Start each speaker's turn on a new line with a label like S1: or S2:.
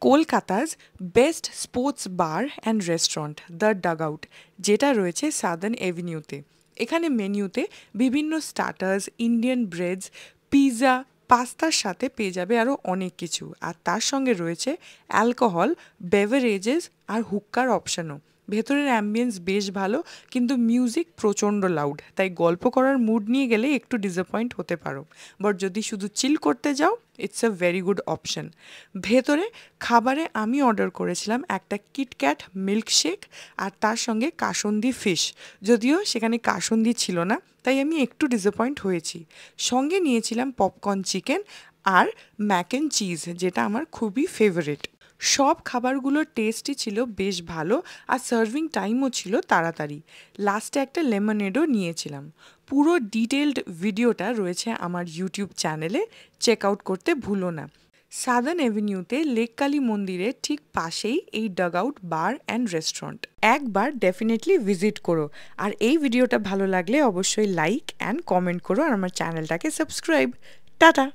S1: কলকাতা's best sports bar and restaurant the dugout, যেটা রয়েছে southern এভিনিউতে। এখানে মেনুতে বিভিন্ন স্টার্টার্স, ইন্ডিয়ান ব্রেডস, পিৎজা, পাস্তার সাথে পেয়ে যাবে আরও অনেক কিছু। আর তার সঙ্গে রয়েছে অ্যালকোহল, বেভারেজেস আর হুক্কার অপশানও। ভেতরের অ্যাম্বিয়েন্স বেশ ভালো, কিন্তু মিউজিক প্রচণ্ড লাউড, তাই গল্প করার মুড নিয়ে গেলে একটু ডিসঅ্যাপয়েন্ট হতে পারো। বাট যদি শুধু চিল করতে যাও, it's a very good option. ভেতরে খাবারে আমি অর্ডার করেছিলাম একটা কিটক্যাট মিল্কশেক আর তার সঙ্গে কাসুন্দি ফিশ। যদিও সেখানে কাসুন্দি ছিল না, তাই আমি একটু ডিসঅ্যাপয়েন্ট হয়েছি। সঙ্গে নিয়েছিলাম পপকর্ন চিকেন আর ম্যাক অ্যান্ড চিজ, যেটা আমার খুবই ফেভারিট। সব খাবারগুলোর টেস্টই ছিল বেশ ভালো, আর সার্ভিং টাইমও ছিল তাড়াতাড়ি। লাস্টে একটা লেমনেডও নিয়েছিলাম। পুরো ডিটেলড ভিডিওটা রয়েছে আমার ইউটিউব চ্যানেলে, চেক আউট করতে ভুলো না। সাদার্ন এভিনিউতে লেক কালী মন্দিরের ঠিক পাশেই এই ডাগআউট বার অ্যান্ড রেস্টুরেন্ট। একবার ডেফিনেটলি ভিজিট করো। আর এই ভিডিওটা ভালো লাগলে অবশ্যই লাইক অ্যান্ড কমেন্ট করো, আর আমার চ্যানেলটাকে সাবস্ক্রাইব। টাটা।